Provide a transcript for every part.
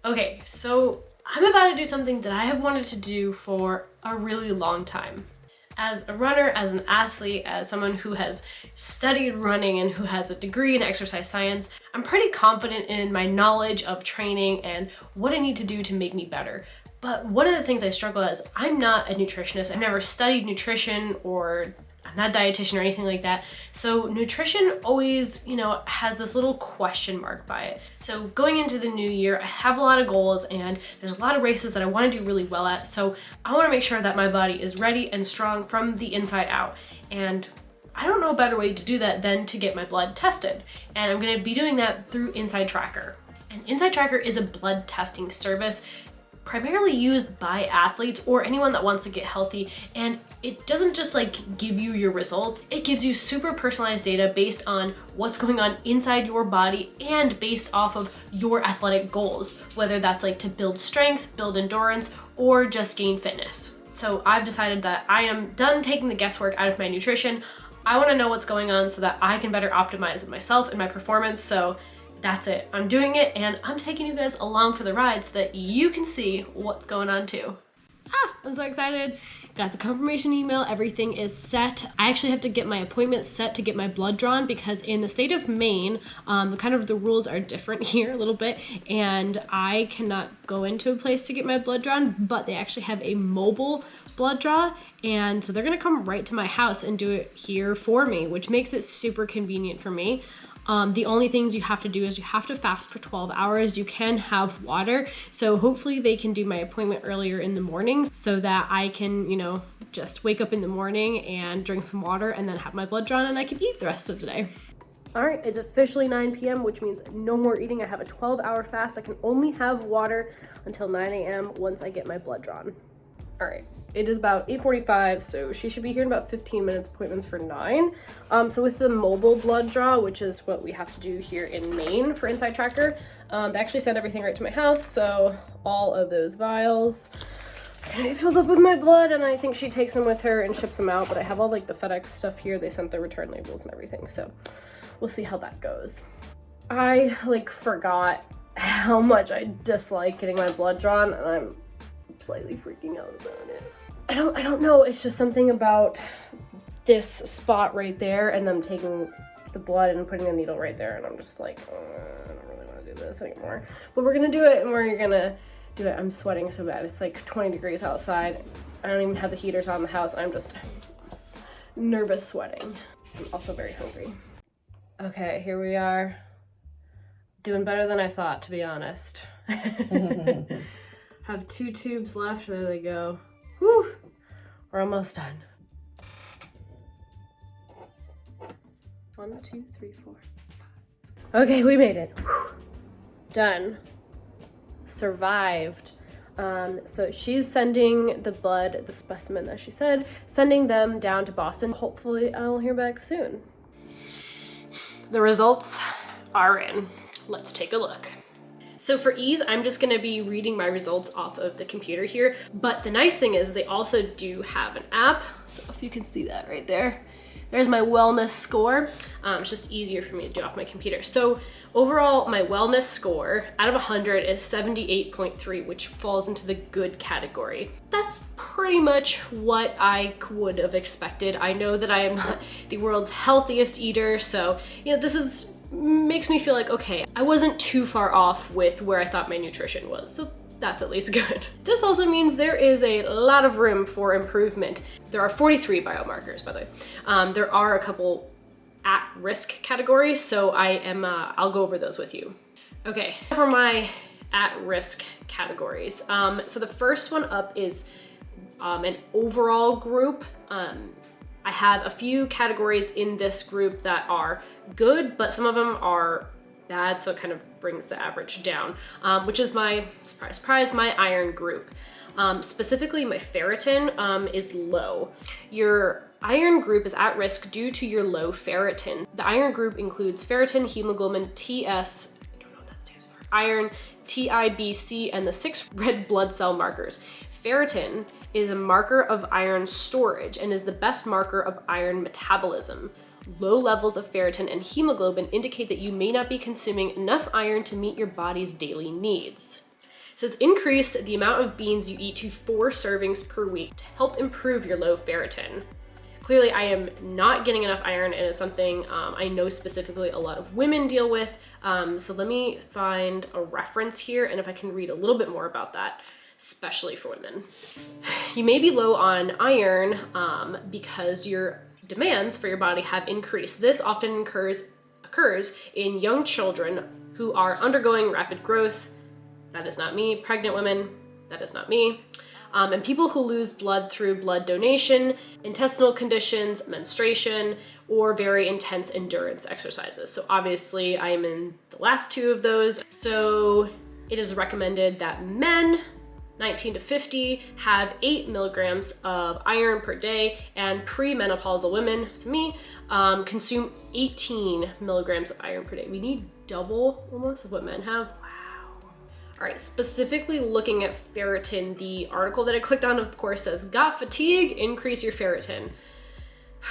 Okay, so I'm about to do something that I have wanted to do for a really long time. As a runner, as an athlete, as someone who has studied running and who has a degree in exercise science, I'm pretty confident in my knowledge of training and what I need to do to make me better. But one of the things I struggle at is I'm not a nutritionist. I've never studied nutrition, or I'm not a dietitian or anything like that. So nutrition always, has this little question mark by it. So going into the new year, I have a lot of goals and there's a lot of races that I want to do really well at. So I want to make sure that my body is ready and strong from the inside out. And I don't know a better way to do that than to get my blood tested. And I'm going to be doing that through Inside Tracker. And Inside Tracker is a blood testing service primarily used by athletes or anyone that wants to get healthy. And it doesn't just give you your results, it gives you super personalized data based on what's going on inside your body and based off of your athletic goals, whether that's to build strength, build endurance, or just gain fitness. So I've decided that I am done taking the guesswork out of my nutrition. I want to know what's going on so that I can better optimize myself and my performance. So that's it. I'm doing it and I'm taking you guys along for the ride so that you can see what's going on too. I'm so excited. Got the confirmation email, everything is set. I actually have to get my appointment set to get my blood drawn because in the state of Maine, the rules are different here a little bit, and I cannot go into a place to get my blood drawn, but they actually have a mobile blood draw, and so they're gonna come right to my house and do it here for me, which makes it super convenient for me. The only things you have to do is you have to fast for 12 hours. You can have water. So hopefully they can do my appointment earlier in the morning so that I can, just wake up in the morning and drink some water and then have my blood drawn and I can eat the rest of the day. All right, it's officially 9 p.m., which means no more eating. I have a 12-hour fast. I can only have water until 9 a.m. once I get my blood drawn. All right. It is about 8:45, so she should be here in about 15 minutes, appointments for 9. So with the mobile blood draw, which is what we have to do here in Maine for Inside Tracker, they actually send everything right to my house, so all of those vials can be filled up with my blood, and I think she takes them with her and ships them out, but I have all the FedEx stuff here. They sent the return labels and everything, so we'll see how that goes. I forgot how much I dislike getting my blood drawn, and I'm slightly freaking out about it. I don't know, it's just something about this spot right there and them taking the blood and putting a needle right there, and I'm just I don't really want to do this anymore. But we're gonna do it, and we're gonna do it. I'm sweating so bad. It's 20 degrees outside. I don't even have the heaters on in the house. I'm just nervous sweating. I'm also very hungry. Okay, here we are. Doing better than I thought, to be honest. Have 2 tubes left. There they go. Whew, we're almost done. 1, 2, 3, 4, 5. Okay, we made it. Whew. Done. Survived. So she's sending the blood, the specimen that she said, sending them down to Boston. Hopefully I'll hear back soon. The results are in. Let's take a look. So for ease, I'm just gonna be reading my results off of the computer here. But the nice thing is they also do have an app. So if you can see that right there, there's my wellness score. It's just easier for me to do off my computer. So overall, my wellness score out of 100 is 78.3, which falls into the good category. That's pretty much what I would have expected. I know that I am not the world's healthiest eater, so this makes me feel okay, I wasn't too far off with where I thought my nutrition was, so that's at least good. This also means there is a lot of room for improvement. There are 43 biomarkers, by the way. There are a couple at-risk categories, so I'll go over those with you. Okay, for my at-risk categories. So the first one up is an overall group. I have a few categories in this group that are good, but some of them are bad, so it kind of brings the average down, which is my, surprise, surprise, my iron group. Specifically, my ferritin is low. Your iron group is at risk due to your low ferritin. The iron group includes ferritin, hemoglobin, TS, I don't know what that stands for, iron, TIBC, and the 6 red blood cell markers. Ferritin is a marker of iron storage and is the best marker of iron metabolism. Low levels of ferritin and hemoglobin indicate that you may not be consuming enough iron to meet your body's daily needs. says increase the amount of beans you eat to 4 servings per week to help improve your low ferritin. Clearly, I am not getting enough iron, and it's something I know specifically a lot of women deal with. So let me find a reference here, and if I can read a little bit more about that, especially for women. You may be low on iron because your demands for your body have increased. This often occurs in young children who are undergoing rapid growth. That is not me. Pregnant women, that is not me. And people who lose blood through blood donation, intestinal conditions, menstruation, or very intense endurance exercises. So obviously I am in the last 2 of those. So it is recommended that men 19 to 50 have 8 milligrams of iron per day, and premenopausal women, so me, consume 18 milligrams of iron per day. We need double almost of what men have. All right, specifically looking at ferritin, the article that I clicked on, of course, says, got fatigue? Increase your ferritin.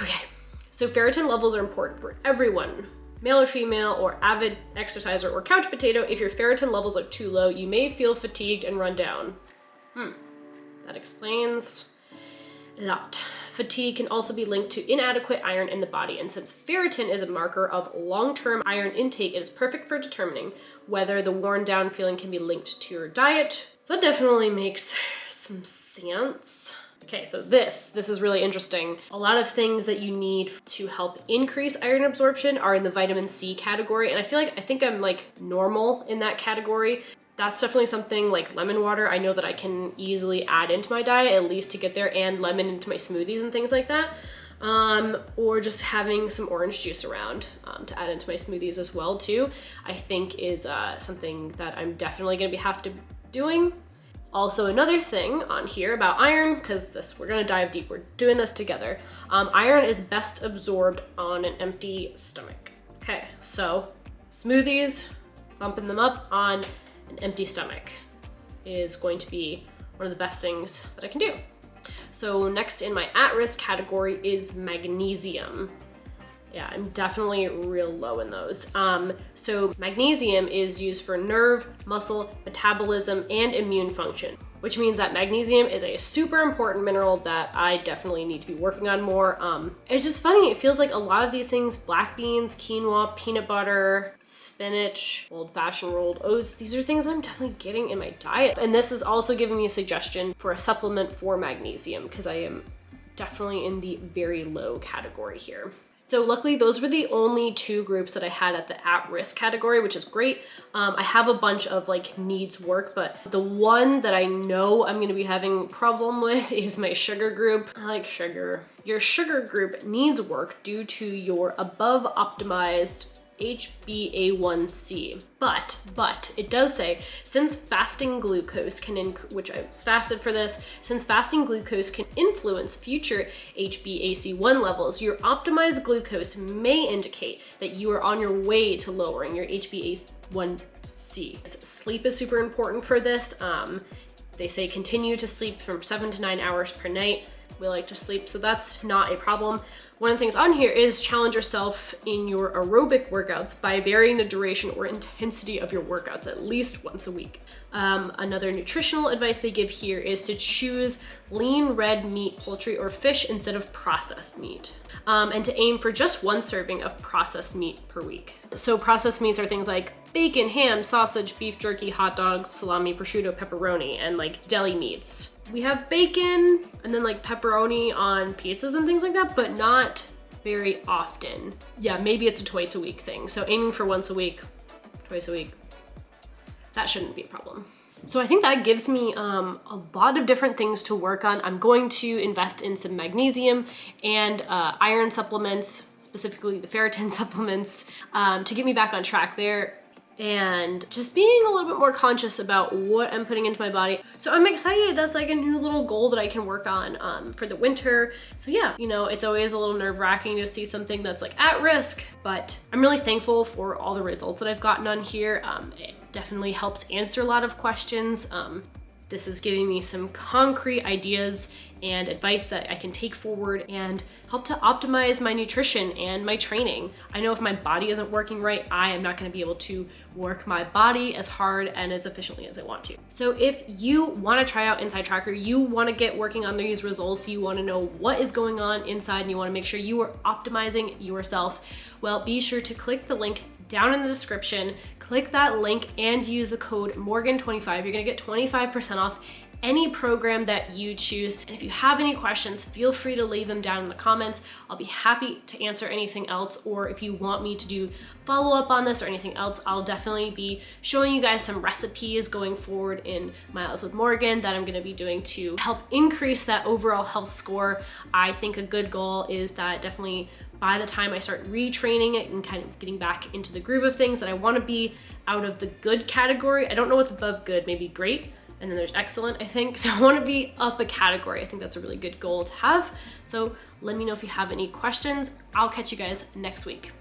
Okay, so ferritin levels are important for everyone, male or female, or avid exerciser or couch potato. If your ferritin levels are too low, you may feel fatigued and run down. That explains a lot. Fatigue can also be linked to inadequate iron in the body, and since ferritin is a marker of long-term iron intake, it is perfect for determining whether the worn down feeling can be linked to your diet. So that definitely makes some sense. Okay, so this is really interesting. A lot of things that you need to help increase iron absorption are in the vitamin C category, and I think I'm like normal in that category. That's definitely something like lemon water. I know that I can easily add into my diet, at least to get there, and lemon into my smoothies and things like that. Or just having some orange juice around to add into my smoothies as well too, I think is something that I'm definitely gonna have to doing. Also, another thing on here about iron, because we're gonna dive deep, we're doing this together. Iron is best absorbed on an empty stomach. Okay, so smoothies, bumping them up on an empty stomach is going to be one of the best things that I can do. So next in my at-risk category is magnesium. Yeah, I'm definitely real low in those. So magnesium is used for nerve, muscle, metabolism, and immune function, which means that magnesium is a super important mineral that I definitely need to be working on more. It's just funny, it feels like a lot of these things, black beans, quinoa, peanut butter, spinach, old-fashioned rolled oats, these are things I'm definitely getting in my diet. And this is also giving me a suggestion for a supplement for magnesium, because I am definitely in the very low category here. So luckily, those were the only 2 groups that I had at the at-risk category, which is great. I have a bunch of like needs work, but the one that I know I'm gonna be having a problem with is my sugar group. I like sugar. Your sugar group needs work due to your above optimized HbA1c. But it does say, since fasting glucose can, which I was fasted for this, since fasting glucose can influence future HbAC1 levels, your optimized glucose may indicate that you are on your way to lowering your HbA1c. Sleep is super important for this. They say continue to sleep from 7 to 9 hours per night. We like to sleep, so that's not a problem. One of the things on here is challenge yourself in your aerobic workouts by varying the duration or intensity of your workouts at least once a week. Another nutritional advice they give here is to choose lean red meat, poultry, or fish instead of processed meat. And to aim for just 1 serving of processed meat per week. So processed meats are things like bacon, ham, sausage, beef jerky, hot dogs, salami, prosciutto, pepperoni, and like deli meats. We have bacon and then like pepperoni on pizzas and things like that, but not very often. Yeah, maybe it's a twice a week thing. So aiming for once a week, twice a week, that shouldn't be a problem. So I think that gives me a lot of different things to work on. I'm going to invest in some magnesium and iron supplements, specifically the ferritin supplements, to get me back on track there. And just being a little bit more conscious about what I'm putting into my body. So I'm excited. That's like a new little goal that I can work on for the winter. So yeah, you know, it's always a little nerve-wracking to see something that's like at risk, but I'm really thankful for all the results that I've gotten on here. It definitely helps answer a lot of questions. This is giving me some concrete ideas and advice that I can take forward and help to optimize my nutrition and my training. I know if my body isn't working right, I am not going to be able to work my body as hard and as efficiently as I want to. So if you want to try out Inside Tracker, you want to get working on these results, you want to know what is going on inside, and you want to make sure you are optimizing yourself, well, be sure to click the link down in the description, click that link and use the code Morgan25. You're gonna get 25% off any program that you choose. And if you have any questions, feel free to leave them down in the comments. I'll be happy to answer anything else, or if you want me to do follow up on this or anything else, I'll definitely be showing you guys some recipes going forward in Miles with Morgan that I'm gonna be doing to help increase that overall health score. I think a good goal is that definitely by the time I start retraining it and kind of getting back into the groove of things, that I want to be out of the good category. I don't know what's above good, maybe great, and then there's excellent, I think. So I want to be up a category. I think that's a really good goal to have. So let me know if you have any questions. I'll catch you guys next week.